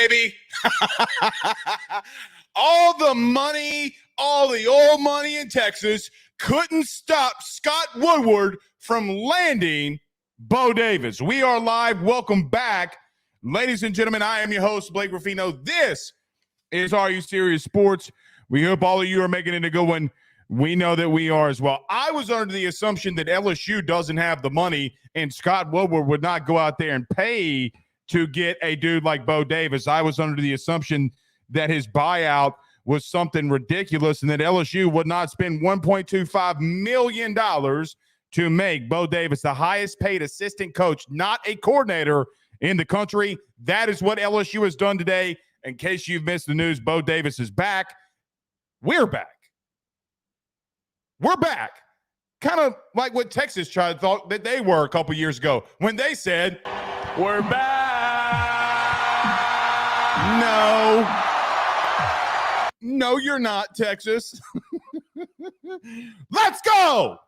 baby. All the money, all the old money in Texas couldn't stop Scott Woodward from landing Bo Davis. We are live. Welcome back. Ladies and gentlemen, I am your host, Blake Ruffino. This is Are You Serious Sports. We hope all of you are making it a good one. We know that we are as well. I was under the assumption that LSU doesn't have the money and Scott Woodward would not go out there and pay to get a dude like Bo Davis. I was under the assumption that his buyout was something ridiculous and that LSU would not spend $1.25 million to make Bo Davis the highest paid assistant coach, not a coordinator in the country. That is what LSU has done today. In case you've missed the news, Bo Davis is back. We're back. We're back. Kind of like what Texas thought that they were a couple years ago when they said, we're back. No, you're not, Texas. Let's go.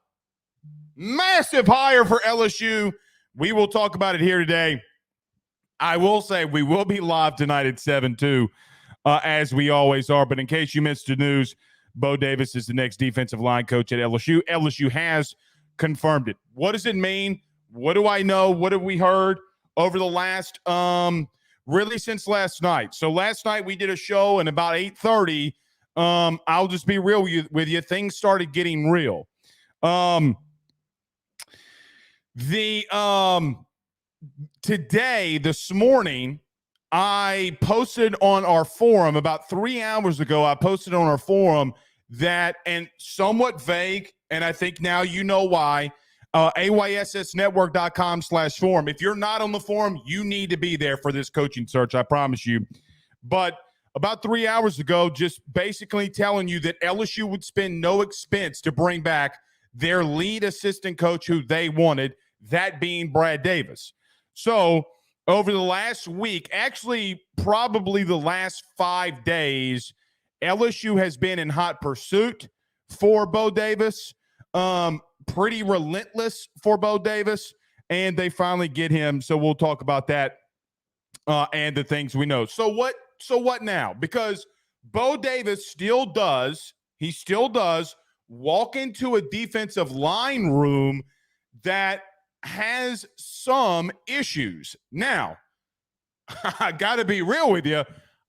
Massive hire for LSU. We will talk about it here today. I will say we will be live tonight at 7 too, as we always are. But in case you missed the news, Bo Davis is the next defensive line coach at LSU. LSU has confirmed it. What does it mean? What do I know? What have we heard over the last, really since last night? So last night we did a show and about 8:30, I'll just be real with you. Things started getting real. Today, this morning, I posted on our forum about 3 hours ago. I posted on our forum that, and somewhat vague, and I think now you know why, ayssnetwork.com/forum. If you're not on the forum, you need to be there for this coaching search, I promise you. But about 3 hours ago, just basically telling you that LSU would spend no expense to bring back their lead assistant coach who they wanted, that being Brad Davis. So over the last week, actually probably the last 5 days, LSU has been in hot pursuit for Bo Davis, pretty relentless for Bo Davis, and they finally get him. So we'll talk about that and the things we know. So what now? Because Bo Davis still does walk into a defensive line room that has some issues. Now, I got to be real with you.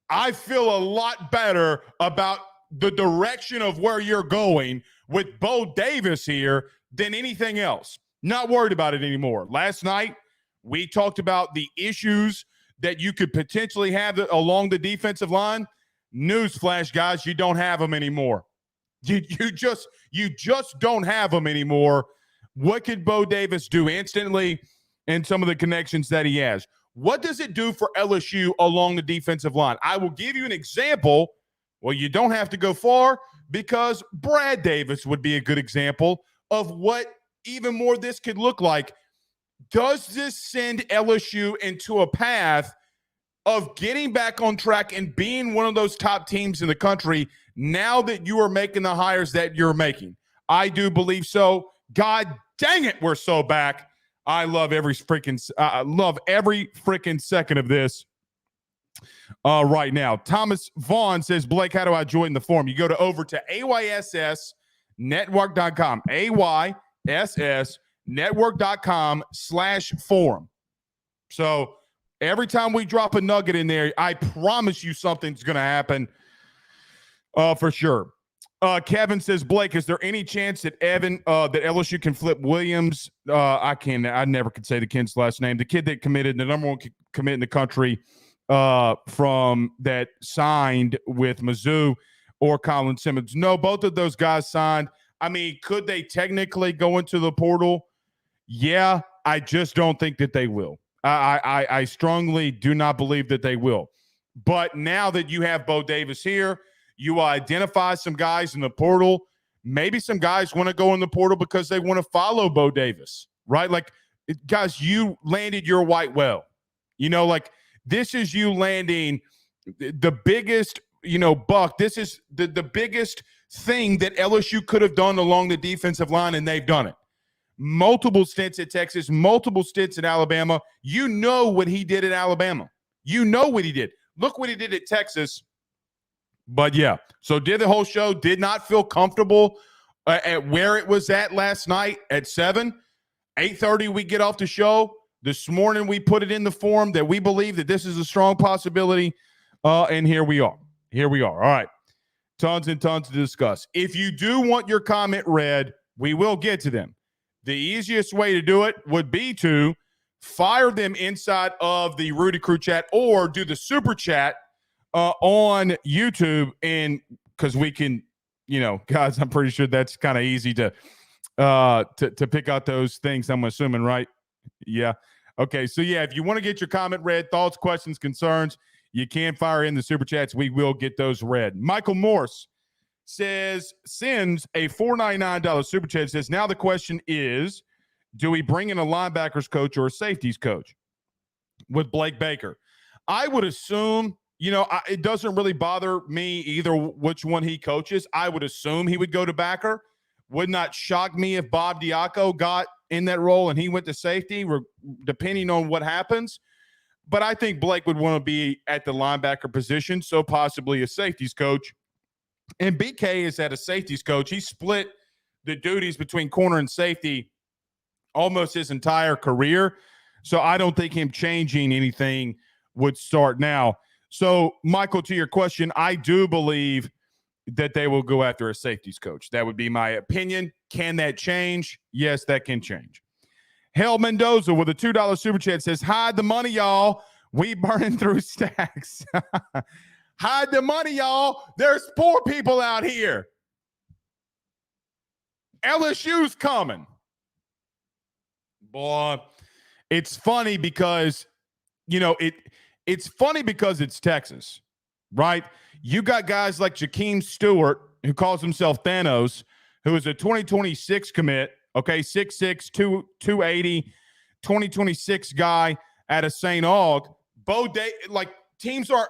I feel a lot better about the direction of where you're going with Bo Davis here than anything else. Not worried about it anymore. Last night, we talked about the issues that you could potentially have along the defensive line. Newsflash, guys, you don't have them anymore. You just don't have them anymore. What could Bo Davis do instantly and some of the connections that he has? What does it do for LSU along the defensive line? I will give you an example. Well, you don't have to go far because Brad Davis would be a good example of what even more this could look like. Does this send LSU into a path of getting back on track and being one of those top teams in the country now that you are making the hires that you're making? I do believe so. God dang it, we're so back. I love every freaking second of this right now. Thomas Vaughn says, Blake, how do I join the forum? You go over to ayssnetwork.com, ayssnetwork.com/forum. So every time we drop a nugget in there, I promise you something's going to happen for sure. Kevin says, Blake, is there any chance that that LSU can flip Williams? I never could say the kid's last name. The kid that committed, the number one commit in the country from that signed with Mizzou, or Colin Simmons. No, both of those guys signed. I mean, could they technically go into the portal? Yeah, I just don't think that they will. I strongly do not believe that they will. But now that you have Bo Davis here, you identify some guys in the portal. Maybe some guys want to go in the portal because they want to follow Bo Davis, right? Like, guys, you landed your white whale. You know, like, this is you landing the biggest, buck. This is the biggest thing that LSU could have done along the defensive line, and they've done it. Multiple stints at Texas, multiple stints at Alabama. You know what he did at Alabama. You know what he did. Look what he did at Texas. But yeah, so did the whole show, did not feel comfortable at where it was at last night at 7. 8:30 we get off the show. This morning we put it in the forum that we believe that this is a strong possibility. And here we are. Here we are. All right. Tons and tons to discuss. If you do want your comment read, we will get to them. The easiest way to do it would be to fire them inside of the Rudy Crew chat or do the super chat on YouTube. And because we can, guys, I'm pretty sure that's kind of easy to pick out those things, I'm assuming, right? Yeah. Okay. So, yeah, if you want to get your comment read, thoughts, questions, concerns, you can fire in the super chats. We will get those read. Michael Morse sends a $4.99 super chat. Says, now the question is, do we bring in a linebackers coach or a safeties coach with Blake Baker? I would assume, it doesn't really bother me either which one he coaches. I would assume he would go to backer. Would not shock me if Bob Diaco got in that role and he went to safety, depending on what happens. But I think Blake would want to be at the linebacker position, so possibly a safeties coach. And BK is at a safeties coach. He split the duties between corner and safety almost his entire career. So I don't think him changing anything would start now. So, Michael, to your question, I do believe that they will go after a safeties coach. That would be my opinion. Can that change? Yes, that can change. Hell Mendoza with a $2 super chat says, hide the money, y'all. We burning through stacks. Hide the money, y'all. There's poor people out here. LSU's coming. Boy, it's funny because, it's funny because it's Texas, right? You got guys like Jakeem Stewart, who calls himself Thanos, who is a 2026 commit, okay, 6'6", 280, 2026 guy at a St. Aug. Teams are,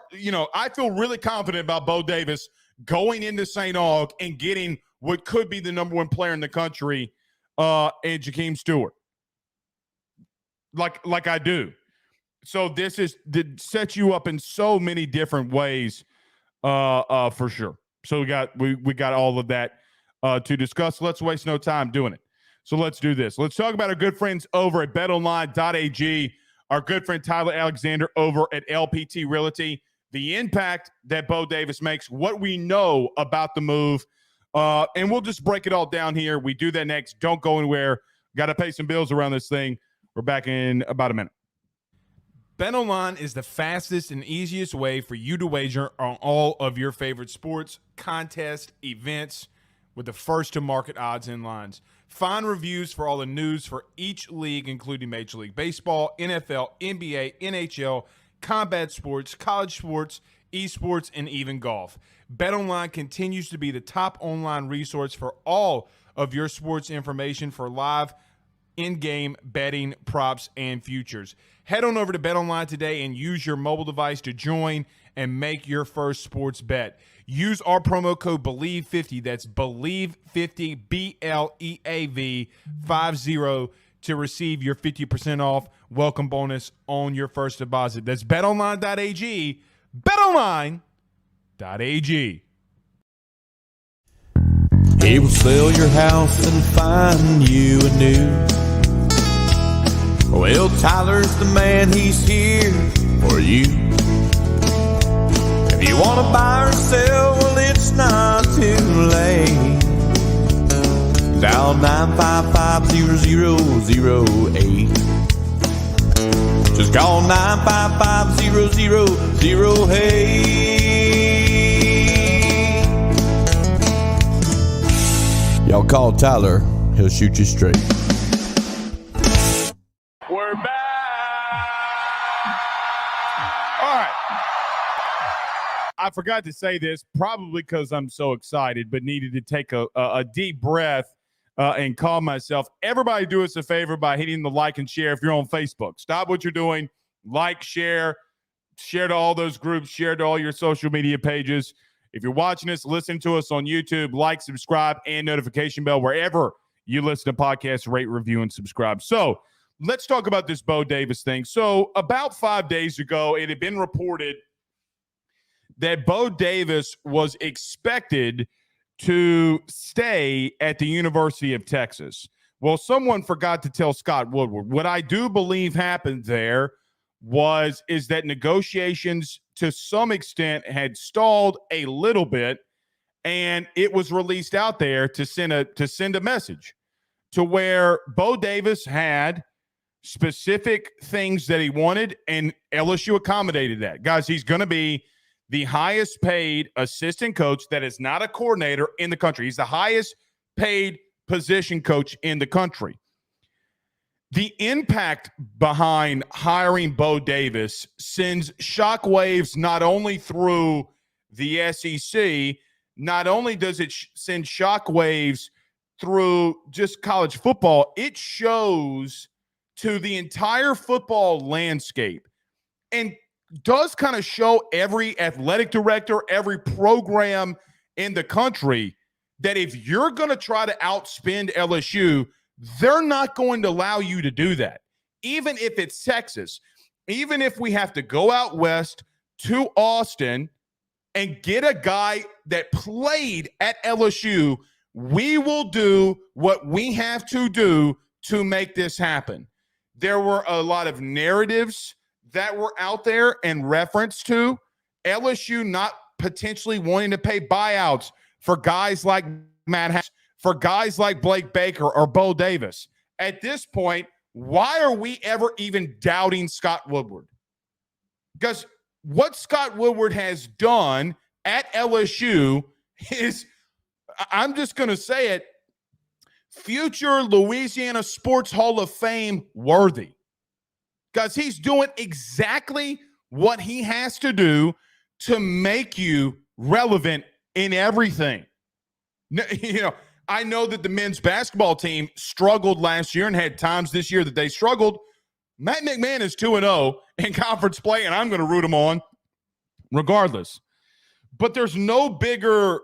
I feel really confident about Bo Davis going into St. Aug and getting what could be the number one player in the country, and Jakeem Stewart. Like I do. So this sets you up in so many different ways, for sure. So we got all of that to discuss. Let's waste no time doing it. So let's do this. Let's talk about our good friends over at betonline.ag, our good friend Tyler Alexander over at LPT Realty, the impact that Bo Davis makes, what we know about the move, and we'll just break it all down here. We do that next. Don't go anywhere. Got to pay some bills around this thing. We're back in about a minute. BetOnline is the fastest and easiest way for you to wager on all of your favorite sports, contests, events with the first-to-market odds and lines. Find reviews for all the news for each league, including Major League Baseball, NFL, NBA, NHL, combat sports, college sports, esports, and even golf. BetOnline continues to be the top online resource for all of your sports information for live in-game betting, props, and futures. Head on over to BetOnline today and use your mobile device to join and make your first sports bet. Use our promo code BELIEVE50, that's BELIEVE50, BLEAV 50, to receive your 50% off welcome bonus on your first deposit. That's betonline.ag, betonline.ag. He will sell your house and find you a new. Well, Tyler's the man, he's here for you. If you want to buy or sell, well, it's not too late. Dial 955-0008. Just call 955-0008. Y'all call Tyler, he'll shoot you straight. We're back. All right. I forgot to say this, probably because I'm so excited, but needed to take a deep breath and calm myself. Everybody do us a favor by hitting the like and share if you're on Facebook. Stop what you're doing. Like, share to all those groups, share to all your social media pages. If you're watching us, listen to us on YouTube, like, subscribe, and notification bell wherever you listen to podcasts, rate, review, and subscribe. So let's talk about this Bo Davis thing. So about 5 days ago, it had been reported that Bo Davis was expected to stay at the University of Texas. Well, someone forgot to tell Scott Woodward. What I do believe happened there is that negotiations to some extent had stalled a little bit, and it was released out there to send a message to where Bo Davis had specific things that he wanted, and LSU accommodated that. Guys, he's going to be the highest paid assistant coach that is not a coordinator in the country. He's the highest paid position coach in the country. The impact behind hiring Bo Davis sends shockwaves not only through the SEC, not only does it send shockwaves through just college football, it shows to the entire football landscape and does kind of show every athletic director, every program in the country that if you're going to try to outspend LSU, they're not going to allow you to do that. Even if it's Texas, even if we have to go out west to Austin and get a guy that played at LSU, we will do what we have to do to make this happen. There were a lot of narratives that were out there in reference to LSU not potentially wanting to pay buyouts for guys like Matt Harris, for guys like Blake Baker or Bo Davis. At this point, why are we ever even doubting Scott Woodward? Because what Scott Woodward has done at LSU is, I'm just going to say it, future Louisiana Sports Hall of Fame worthy. Because he's doing exactly what he has to do to make you relevant in everything. You know, I know that the men's basketball team struggled last year and had times this year that they struggled. Matt McMahon is 2-0 in conference play, and I'm going to root him on regardless. But there's no bigger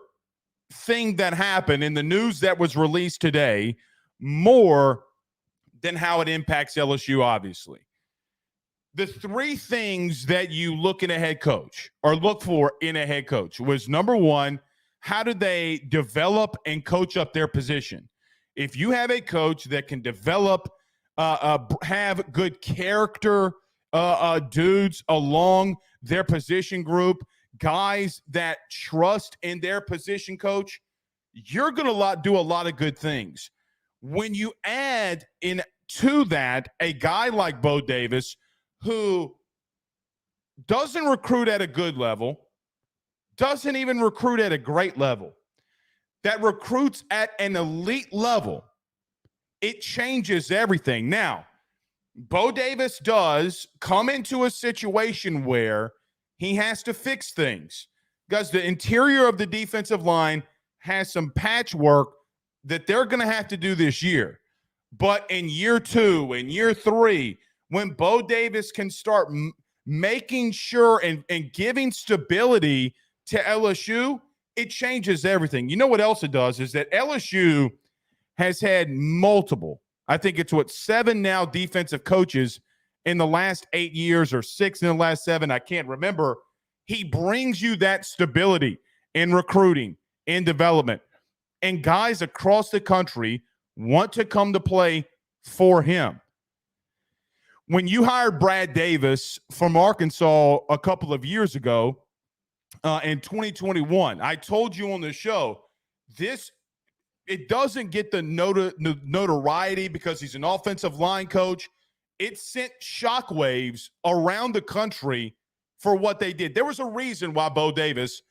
thing that happened in the news that was released today more than how it impacts LSU, obviously. The three things that you look in a head coach or look for in a head coach was, number one, how do they develop and coach up their position? If you have a coach that can develop, have good character dudes along their position group, guys that trust in their position coach, you're going to do a lot of good things. When you add in to that a guy like Bo Davis, who doesn't recruit at a good level, doesn't even recruit at a great level, that recruits at an elite level, it changes everything. Now, Bo Davis does come into a situation where he has to fix things because the interior of the defensive line has some patchwork that they're going to have to do this year. But in year 2, in year 3, when Bo Davis can start making sure and giving stability to LSU, it changes everything. You know what else it does is that LSU has had multiple, I think it's 7 now defensive coaches in the last 8 years or 6 in the last 7. I can't remember. He brings you that stability in recruiting, in development, and guys across the country want to come to play for him. When you hired Brad Davis from Arkansas a couple of years ago in 2021, I told you on the show, it doesn't get the notoriety because he's an offensive line coach. It sent shockwaves around the country for what they did. There was a reason why Brad Davis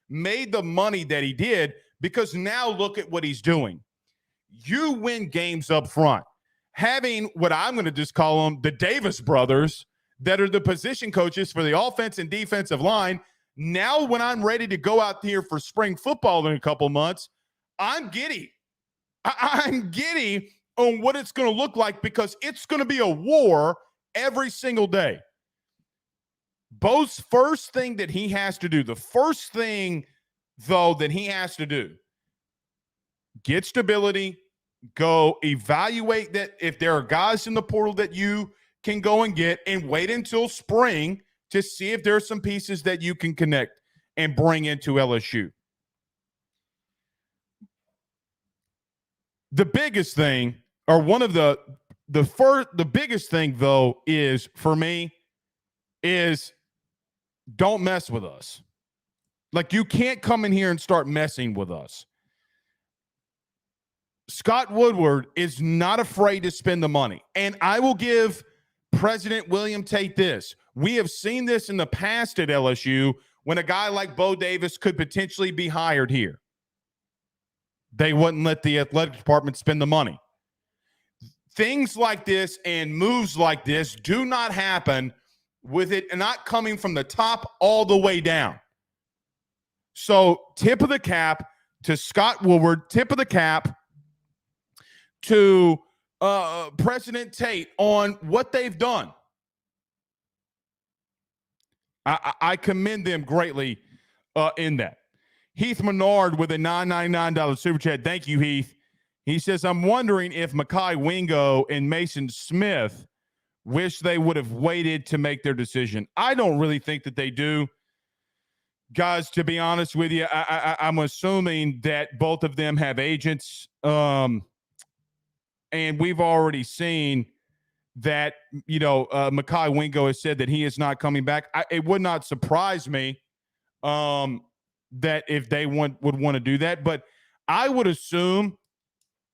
made the money that he did, because now look at what he's doing. You win games up front. Having what I'm going to just call them the Davis brothers that are the position coaches for the offense and defensive line. Now, when I'm ready to go out here for spring football in a couple months, I'm giddy. I'm giddy on what it's going to look like, because it's going to be a war every single day. Bo's first thing that he has to do, the first thing, though, that he has to do, get stability, go evaluate that if there are guys in the portal that you can go and get, and wait until spring to see if there are some pieces that you can connect and bring into LSU. The biggest thing, or one of the biggest thing though, is for me is don't mess with us. Like, you can't come in here and start messing with us. Scott Woodward is not afraid to spend the money. And I will give President William Tate this. We have seen this in the past at LSU when a guy like Bo Davis could potentially be hired here. They wouldn't let the athletic department spend the money. Things like this and moves like this do not happen with it not coming from the top all the way down. So, tip of the cap to Scott Woodward, tip of the cap to President Tate on what they've done. I commend them greatly in that. Heath Menard with a $9.99 super chat. Thank you, Heath. He says, I'm wondering if Mekhi Wingo and Mason Smith wish they would have waited to make their decision. I don't really think that they do. Guys, to be honest with you, I'm assuming that both of them have agents. And we've already seen that, Mekhi Wingo has said that he is not coming back. It would not surprise me that if they would want to do that. But I would assume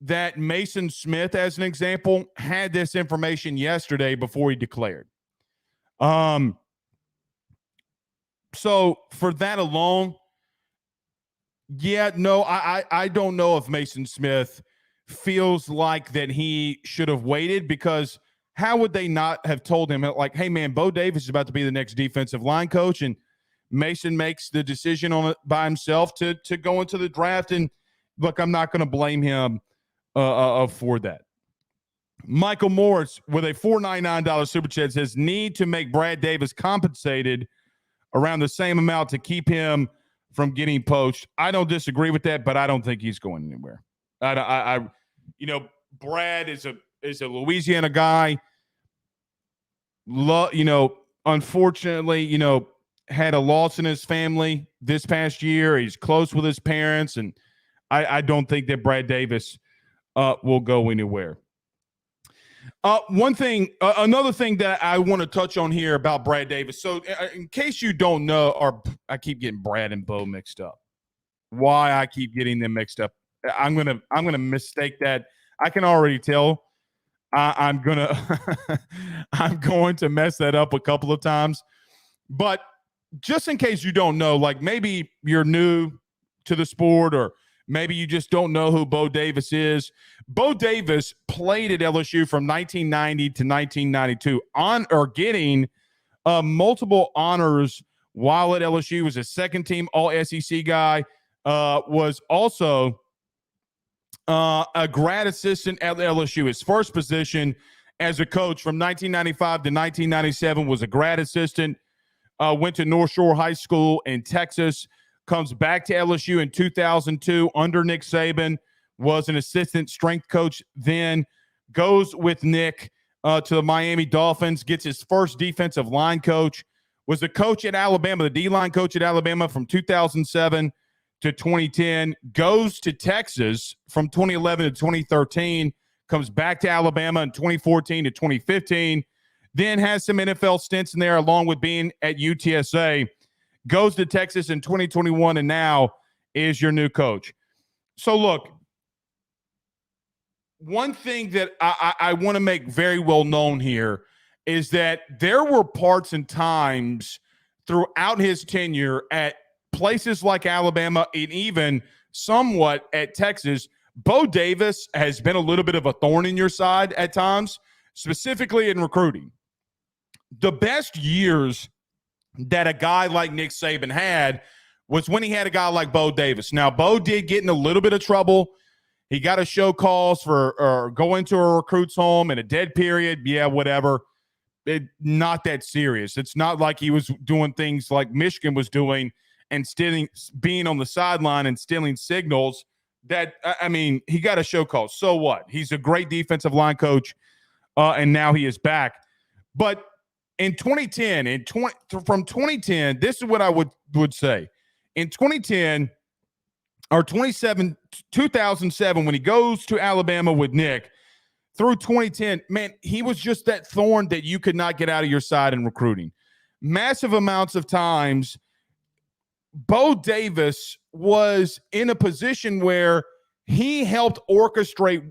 that Mason Smith, as an example, had this information yesterday before he declared. So for that alone, I don't know if Mason Smith feels like that he should have waited, because how would they not have told him, like, hey, man, Bo Davis is about to be the next defensive line coach, and Mason makes the decision on it by himself to go into the draft. And look, I'm not going to blame him for that. Michael Morris with a $4.99 super chat says, need to make Brad Davis compensated around the same amount to keep him from getting poached. I don't disagree with that, but I don't think he's going anywhere. Brad is a Louisiana guy. Unfortunately, had a loss in his family this past year. He's close with his parents, and I don't think that Brad Davis will go anywhere. Another thing that I want to touch on here about Brad Davis. So, in case you don't know, or I keep getting Brad and Bo mixed up. Why I keep getting them mixed up? I'm gonna mistake that. I can already tell. I'm going to mess that up a couple of times. But just in case you don't know, like maybe you're new to the sport, or maybe you just don't know who Bo Davis is. Bo Davis played at LSU from 1990 to 1992, getting multiple honors while at LSU. Was a second-team All-SEC guy. Was also a grad assistant at LSU. His first position as a coach from 1995 to 1997 was a grad assistant. Went to North Shore High School in Texas. Comes back to LSU in 2002 under Nick Saban. Was an assistant strength coach then. Goes with Nick to the Miami Dolphins. Gets his first defensive line coach. Was a coach at Alabama, the D-line coach at Alabama from 2007 to 2010, goes to Texas from 2011 to 2013, comes back to Alabama in 2014 to 2015, then has some NFL stints in there along with being at UTSA, goes to Texas in 2021, and now is your new coach. So look, one thing that I want to make very well known here is that there were parts and times throughout his tenure at places like Alabama and even somewhat at Texas, Bo Davis has been a little bit of a thorn in your side at times, specifically in recruiting. The best years that a guy like Nick Saban had was when he had a guy like Bo Davis. Now, Bo did get in a little bit of trouble. He got to show cause for going to a recruit's home in a dead period. Yeah, whatever. Not that serious. It's not like he was doing things like Michigan was doing and being on the sideline and stealing signals. That, I mean, he got a show call. So what? He's a great defensive line coach, and now he is back. But In 2010, from 2010, this is what I would say. In 2010 or 2007, when he goes to Alabama with Nick, through 2010, man, he was just that thorn that you could not get out of your side in recruiting. Massive amounts of times, Bo Davis was in a position where he helped orchestrate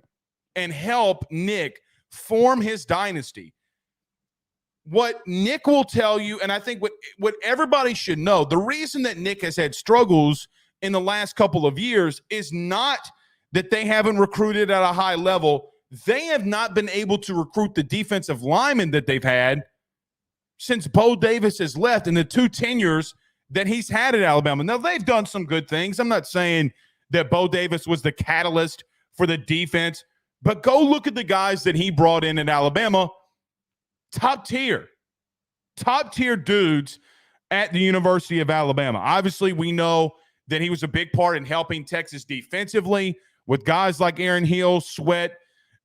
and help Nick form his dynasty. What Nick will tell you, and I think what everybody should know, the reason that Nick has had struggles in the last couple of years is not that they haven't recruited at a high level. They have not been able to recruit the defensive linemen that they've had since Bo Davis has left in the 2 tenures that he's had at Alabama. Now, they've done some good things. I'm not saying that Bo Davis was the catalyst for the defense, but go look at the guys that he brought in at Alabama. Top tier dudes at the University of Alabama. Obviously, we know that he was a big part in helping Texas defensively with guys like Aaron Hill, Sweat,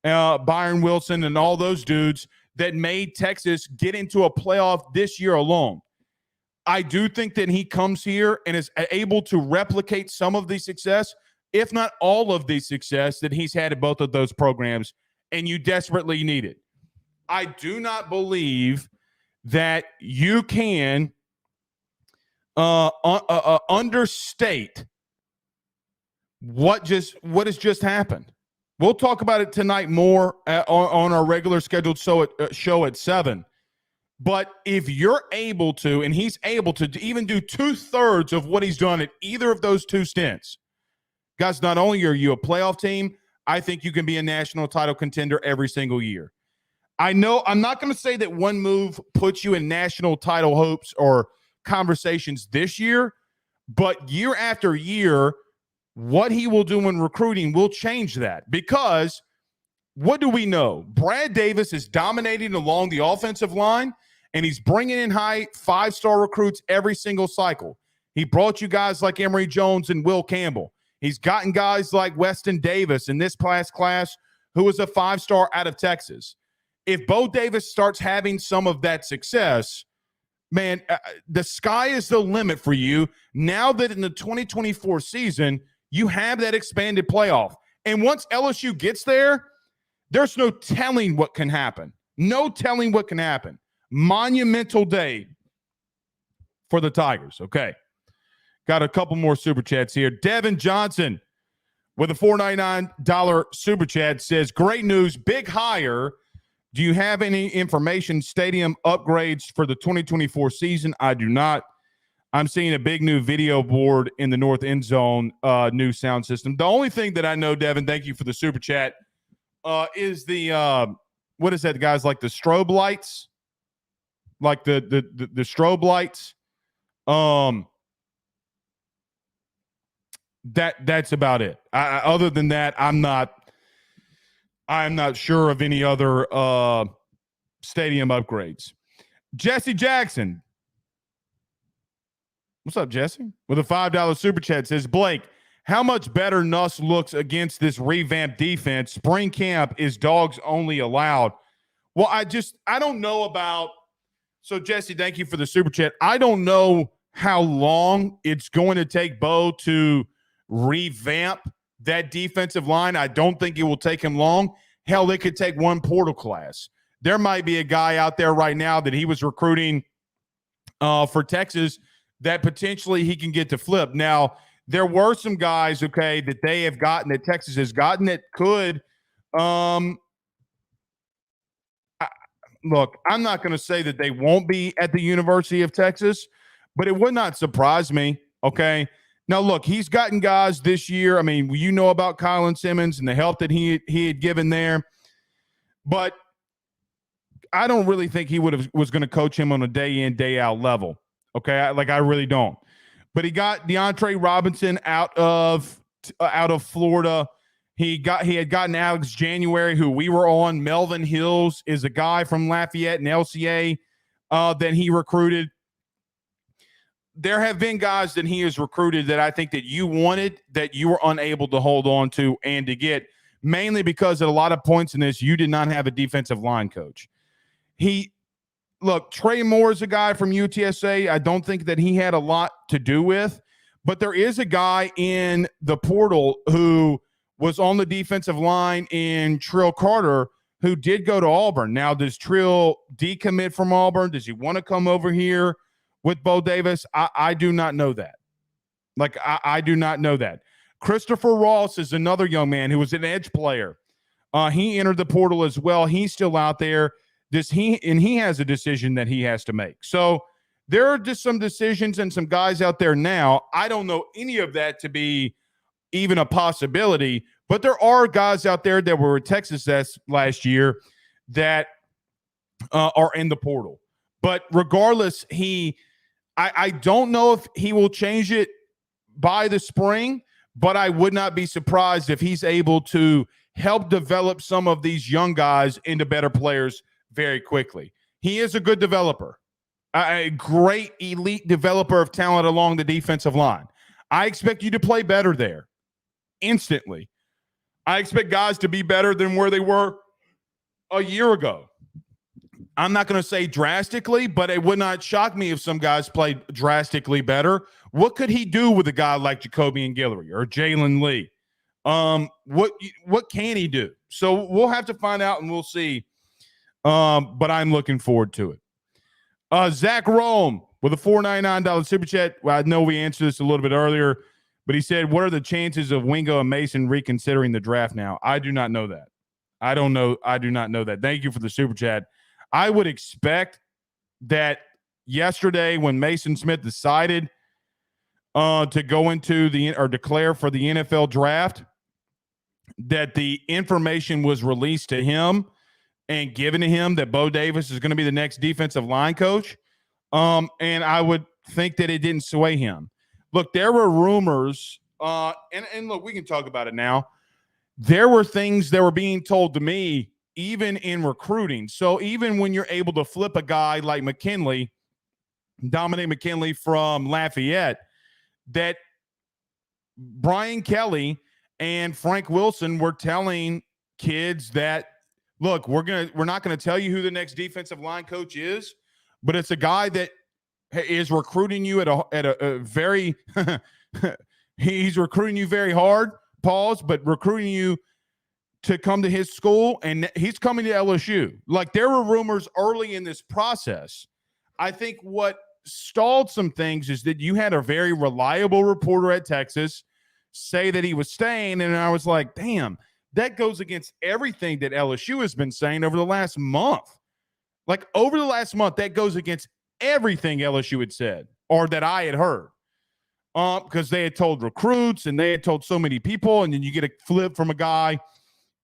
Byron Wilson, and all those dudes that made Texas get into a playoff this year alone. I do think that he comes here and is able to replicate some of the success, if not all of the success that he's had at both of those programs, and you desperately need it. I do not believe that you can understate what has just happened. We'll talk about it tonight more on our regular scheduled show at 7. But if you're able to, and he's able to even do 2/3 of what he's done at either of those 2 stints, guys, not only are you a playoff team, I think you can be a national title contender every single year. I know I'm not going to say that one move puts you in national title hopes or conversations this year, but year after year, what he will do in recruiting will change that. Because what do we know? Brad Davis is dominating along the offensive line, and he's bringing in high 5-star recruits every single cycle. He brought you guys like Emory Jones and Will Campbell. He's gotten guys like Weston Davis in this class who was a 5-star out of Texas. If Bo Davis starts having some of that success, man, the sky is the limit for you now that in the 2024 season, you have that expanded playoff. And once LSU gets there, there's no telling what can happen. No telling what can happen. Monumental day for the Tigers. Okay. Got a couple more super chats here. Devin Johnson with a $4.99 super chat says, great news, big hire. Do you have any information, stadium upgrades for the 2024 season? I do not. I'm seeing a big new video board in the north end zone, new sound system. The only thing that I know, Devin, thank you for the super chat, is the what is that, guys? Like the strobe lights? Like the strobe lights? That's about it. Other than that, I'm not sure of any other stadium upgrades. Jesse Jackson. What's up, Jesse? With a $5 super chat says, Blake, how much better Nuss looks against this revamped defense? Spring camp is dogs only allowed. Well, I don't know about – so, Jesse, thank you for the super chat. I don't know how long it's going to take Bo to revamp that defensive line. I don't think it will take him long. Hell, they could take one portal class. There might be a guy out there right now that he was recruiting for Texas that potentially he can get to flip. Now, there were some guys, okay, that they have gotten, that Texas has gotten that could look, I'm not going to say that they won't be at the University of Texas, but it would not surprise me, okay? Now, look, he's gotten guys this year. I mean, you know about Colin Simmons and the help that he had given there, but I don't really think he was going to coach him on a day in, day out level. Okay, I really don't. But he got DeAndre Robinson out of Florida. He had gotten Alex January, who we were on. Melvin Hills is a guy from Lafayette and LCA that he recruited. There have been guys that he has recruited that I think that you wanted, that you were unable to hold on to and to get, mainly because at a lot of points in this, you did not have a defensive line coach. look, Trey Moore is a guy from UTSA. I don't think that he had a lot to do with, but there is a guy in the portal who was on the defensive line in Trill Carter who did go to Auburn. Now, does Trill decommit from Auburn? Does he want to come over here with Bo Davis? I do not know that. I do not know that. Christopher Ross is another young man who was an edge player. He entered the portal as well. He's still out there. He has a decision that he has to make. So there are just some decisions and some guys out there now. I don't know any of that to be even a possibility, but there are guys out there that were at Texas last year that are in the portal. But regardless, I don't know if he will change it by the spring, but I would not be surprised if he's able to help develop some of these young guys into better players very quickly. He is a good developer, a great elite developer of talent along the defensive line. I expect you to play better there instantly. I expect guys to be better than where they were a year ago. I'm not going to say drastically, but it would not shock me if some guys played drastically better. What could he do with a guy like Jacoby and Guillory or Jalen Lee? What can he do? So we'll have to find out and we'll see. But I'm looking forward to it. Zach Rome with a $4.99 super chat. Well, I know we answered this a little bit earlier, but he said, what are the chances of Wingo and Mason reconsidering the draft now? I do not know that. I don't know. I do not know that. Thank you for the super chat. I would expect that yesterday when Mason Smith decided to go into or declare for the NFL draft, that the information was released to him and given to him that Bo Davis is going to be the next defensive line coach. And I would think that it didn't sway him. Look, there were rumors, and look, we can talk about it now. There were things that were being told to me even in recruiting. So even when you're able to flip a guy like McKinley, Dominic McKinley from Lafayette, that Brian Kelly and Frank Wilson were telling kids that, look, we're not going to tell you who the next defensive line coach is, but it's a guy that is recruiting you at a very he's recruiting you very hard, pause, but recruiting you to come to his school, and he's coming to LSU. Like, there were rumors early in this process. I think what stalled some things is that you had a very reliable reporter at Texas say that he was staying, and I was like, damn, that goes against everything that LSU has been saying over the last month. Like, over the last month, that goes against everything LSU had said or that I had heard. Because they had told recruits and they had told so many people, and then you get a flip from a guy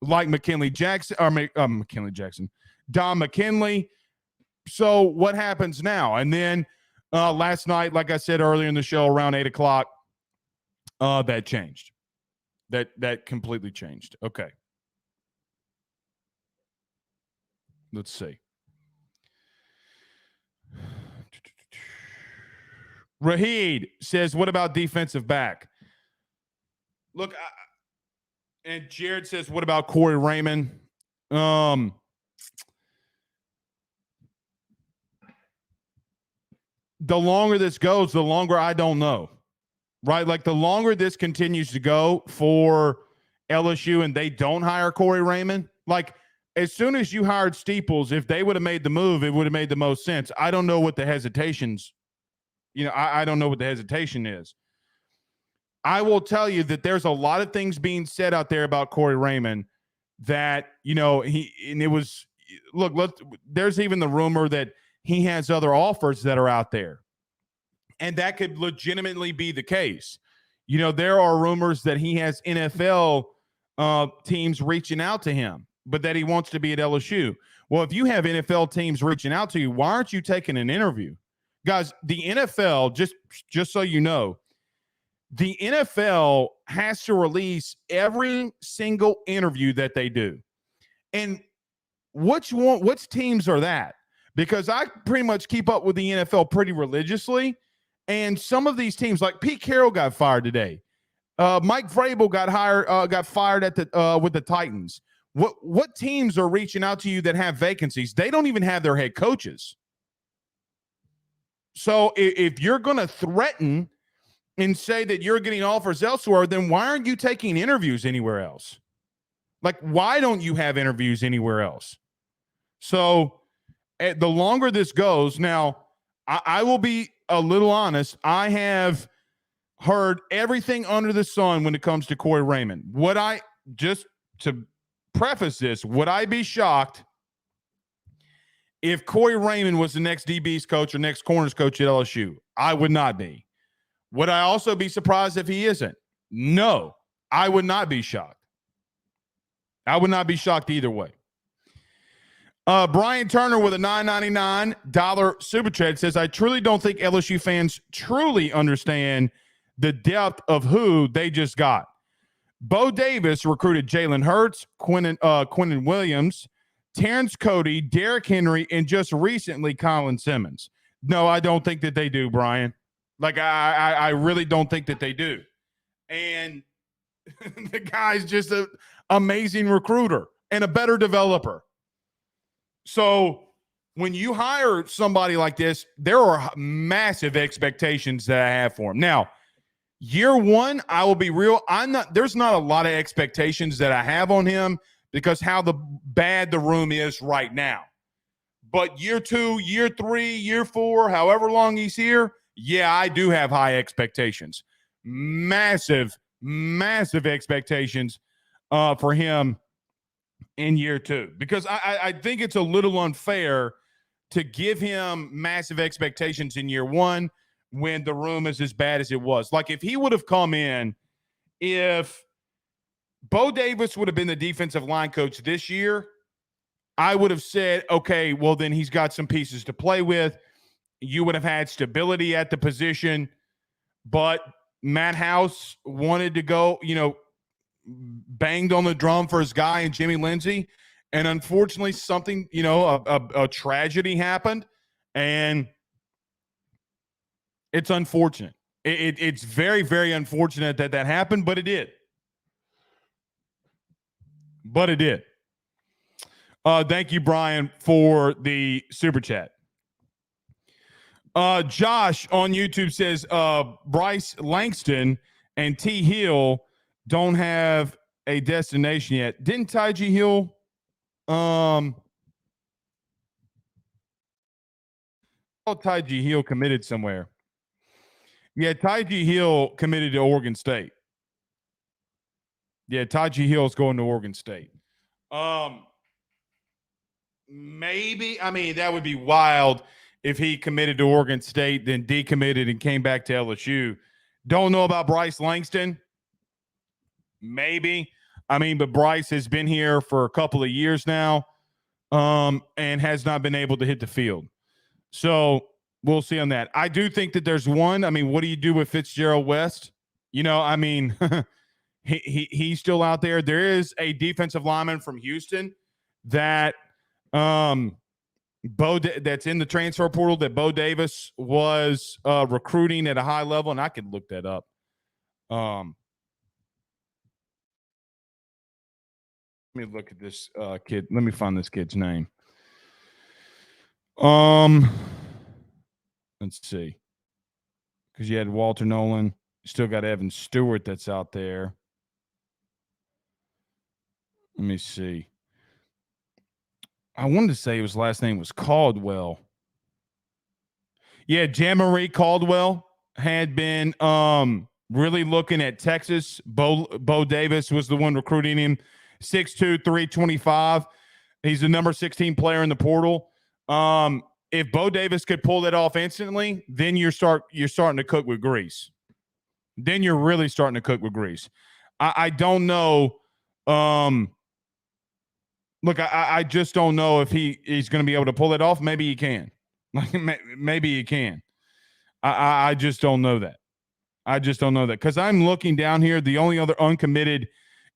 like Don McKinley. So what happens now? And then last night, like I said earlier in the show, around 8 o'clock, that changed. That completely changed. Okay. Let's see. Rahid says, what about defensive back? Look, and Jared says, what about Corey Raymond? The longer this goes, the longer I don't know, right? Like, the longer this continues to go for LSU and they don't hire Corey Raymond, like, as soon as you hired Steeples, if they would have made the move, it would have made the most sense. I don't know what the hesitations, I don't know what the hesitation is. I will tell you that there's a lot of things being said out there about Corey Raymond that, there's even the rumor that he has other offers that are out there. And that could legitimately be the case. There are rumors that he has NFL teams reaching out to him, but that he wants to be at LSU. Well, if you have NFL teams reaching out to you, why aren't you taking an interview? Guys, the NFL, just so you know, the NFL has to release every single interview that they do. And which teams are that? Because I pretty much keep up with the NFL pretty religiously. And some of these teams, like Pete Carroll got fired today. Mike Vrabel got fired with the Titans. What teams are reaching out to you that have vacancies? They don't even have their head coaches. So if you're going to threaten and say that you're getting offers elsewhere, then why aren't you taking interviews anywhere else? Like, why don't you have interviews anywhere else? So the longer this goes, now I will be a little honest. I have heard everything under the sun when it comes to Corey Raymond. Just to preface this, would I be shocked if Corey Raymond was the next DB's coach or next corners coach at LSU? I would not be. Would I also be surprised if he isn't? No, I would not be shocked. I would not be shocked either way. Brian Turner with a $9.99 super chat says, I truly don't think LSU fans truly understand the depth of who they just got. Bo Davis recruited Jalen Hurts, Quinnen Williams, Terrence Cody, Derrick Henry, and just recently Colin Simmons. No, I don't think that they do, Brian. Like, I really don't think that they do. And the guy's just an amazing recruiter and a better developer. So when you hire somebody like this, there are massive expectations that I have for him. Now, year one, I will be real. There's not a lot of expectations that I have on him because how bad the room is right now. But year two, year three, year four, however long he's here, yeah, I do have high expectations. Massive expectations for him in year two, because I think it's a little unfair to give him massive expectations in year one when the room is as bad as it was. Like, if he would have come in, if Bo Davis would have been the defensive line coach this year, I would have said, okay, well, then he's got some pieces to play with. You would have had stability at the position, but Matt House wanted to go, banged on the drum for his guy and Jimmy Lindsey. And unfortunately, something, a tragedy happened. And it's unfortunate. It's very, very unfortunate that happened, but it did. Thank you, Brian, for the super chat. Josh on YouTube says Bryce Langston and T. Hill don't have a destination yet. Didn't Tyji Hill Tyji Hill committed somewhere? Yeah, Tyji Hill committed to Oregon State. Yeah, Tyji Hill's going to Oregon State. Maybe. I mean, that would be wild if he committed to Oregon State, then decommitted and came back to LSU. Don't know about Bryce Langston. Maybe. I mean, but Bryce has been here for a couple of years now and has not been able to hit the field. So we'll see on that. I do think that there's one. I mean, what do you do with Fitzgerald West? I mean, he's still out there. There is a defensive lineman from Houston that that's in the transfer portal that Bo Davis was recruiting at a high level, and I could look that up. Let me look at this kid. Let me find this kid's name. Let's see. Because you had Walter Nolan. You still got Evan Stewart that's out there. Let me see. I wanted to say his last name was Caldwell. Yeah, Jamari Caldwell had been really looking at Texas. Bo Davis was the one recruiting him. 6'2", 325. He's the number 16 player in the portal. If Bo Davis could pull that off instantly, then you're starting to cook with grease. Then you're really starting to cook with grease. I don't know. Look, I just don't know if he's going to be able to pull it off. Maybe he can. Maybe he can. I just don't know that. Because I'm looking down here. The only other uncommitted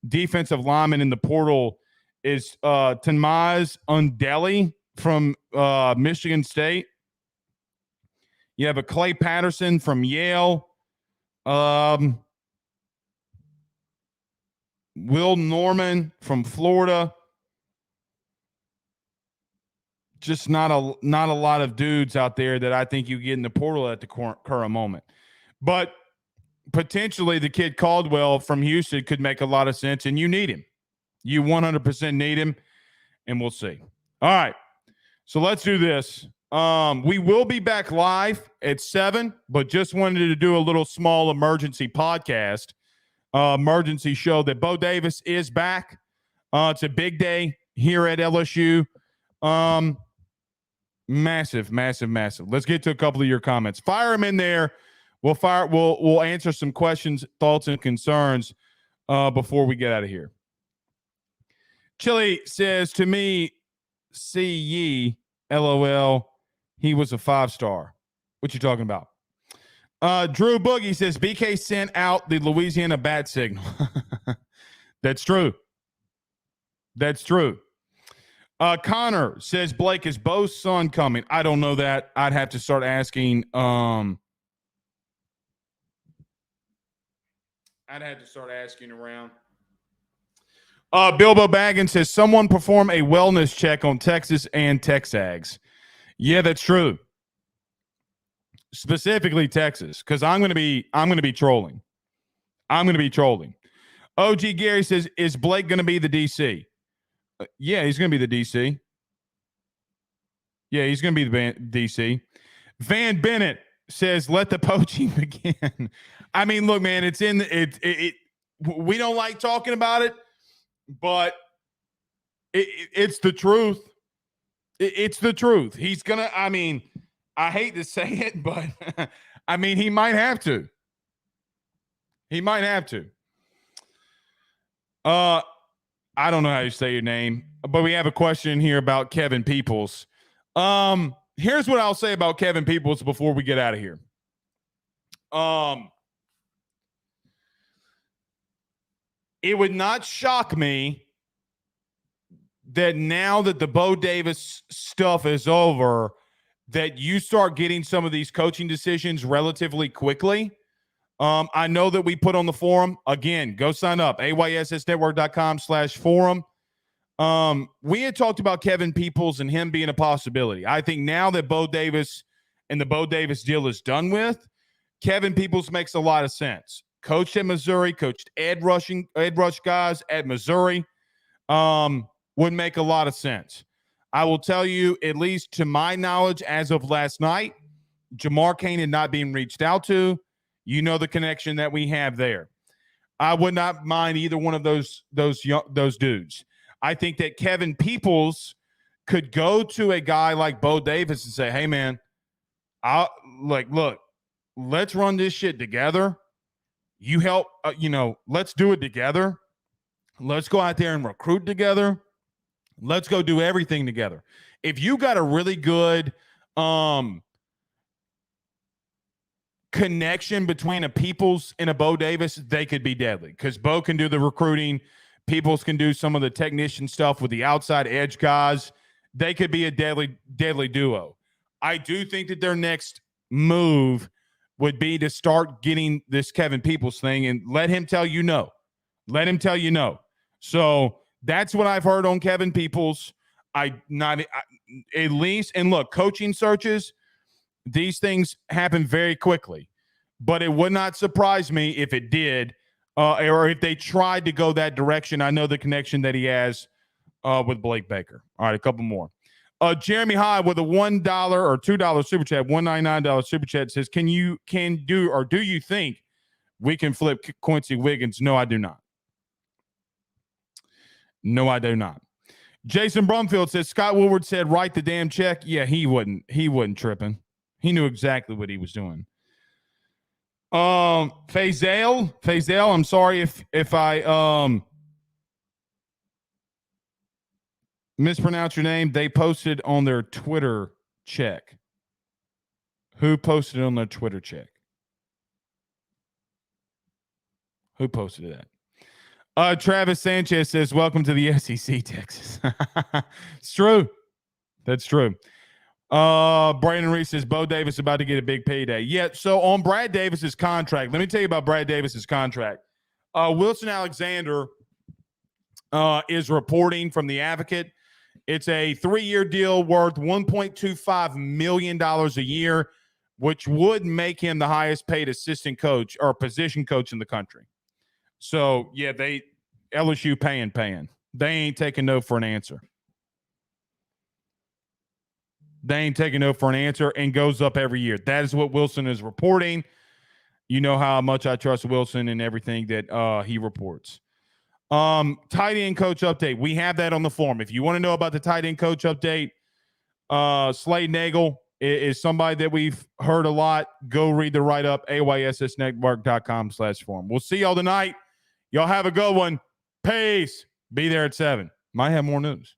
defensive lineman in the portal is Tanmaz Undeli from Michigan State. You have a Clay Patterson from Yale. Will Norman from Florida. just not a lot of dudes out there that I think you get in the portal at the current moment. But potentially the kid Caldwell from Houston could make a lot of sense, and you need him. You 100% need him, and we'll see. All right, so let's do this. We will be back live at 7, but just wanted to do a little small emergency podcast, emergency show that Bo Davis is back. It's a big day here at LSU. Massive. Let's get to a couple of your comments. Fire them in there. We'll answer some questions, thoughts, and concerns before we get out of here. Chili says to me, see ye, LOL, he was a 5-star. What you talking about? Drew Boogie says BK sent out the Louisiana bat signal. That's true. Connor says, Blake, is Bo's son coming? I don't know that. I'd have to start asking. I'd have to start asking around. Bilbo Baggins says, someone perform a wellness check on Texas and Texags. Yeah, that's true. Specifically Texas, because I'm gonna be trolling. OG Gary says, is Blake gonna be the DC? Yeah, he's gonna be the DC. Yeah, he's gonna be the DC. Van Bennett says, let the poaching begin. I mean, look, man, it's in it. We don't like talking about it, but it's the truth. It's the truth. He's gonna. I mean, I hate to say it, but I mean, he might have to. I don't know how you say your name, but we have a question here about Kevin Peoples. Here's what I'll say about Kevin Peoples before we get out of here. It would not shock me that now that the Bo Davis stuff is over, that you start getting some of these coaching decisions relatively quickly. I know that we put on the forum. Again, go sign up, ayssnetwork.com/forum. We had talked about Kevin Peoples and him being a possibility. I think now that Bo Davis and the Bo Davis deal is done with, Kevin Peoples makes a lot of sense. Coached at Missouri, coached edge rush guys at Missouri, would make a lot of sense. I will tell you, at least to my knowledge, as of last night, Jamar Cain had not been reached out to. You know the connection that we have there. I would not mind either one of those dudes. I think that Kevin Peoples could go to a guy like Bo Davis and say, hey, man, look, let's run this shit together. You help, let's do it together. Let's go out there and recruit together. Let's go do everything together. If you got a really good connection between a Peoples and a Bo Davis, they could be deadly because Bo can do the recruiting. Peoples can do some of the technician stuff with the outside edge guys. They could be a deadly duo. I do think that their next move would be to start getting this Kevin Peoples thing and let him tell you no. So that's what I've heard on Kevin Peoples. At least, and look, coaching searches, these things happen very quickly, but it would not surprise me if it did, or if they tried to go that direction. I know the connection that he has with Blake Baker. All right, a couple more. Jeremy Hyde with a $1 or $2 super chat, $199 super chat says, do you think we can flip Quincy Wiggins? No, I do not. Jason Brumfield says, Scott Woodward said, write the damn check. Yeah, he wasn't tripping. He knew exactly what he was doing. Faisal, I'm sorry if I mispronounce your name. They posted on their Twitter check. Who posted on their Twitter check? Who posted that? Travis Sanchez says, welcome to the SEC, Texas. It's true. That's true. Brandon Reese says, Bo Davis about to get a big payday. Yeah, so on Brad Davis's contract, let me tell you about Brad Davis's contract. Wilson Alexander is reporting from The Advocate It's a 3-year deal worth $1.25 million a year, which would make him the highest paid assistant coach or position coach in the country. So, yeah, LSU paying. They ain't taking no for an answer. They ain't taking no for an answer, and goes up every year. That is what Wilson is reporting. You know how much I trust Wilson and everything that he reports. Tight end coach update. We have that on the form. If you want to know about the tight end coach update, Slade Nagel is somebody that we've heard a lot. Go read the write-up, ayssnetwork.com/forum. We'll see y'all tonight. Y'all have a good one. Peace. Be there at 7. Might have more news.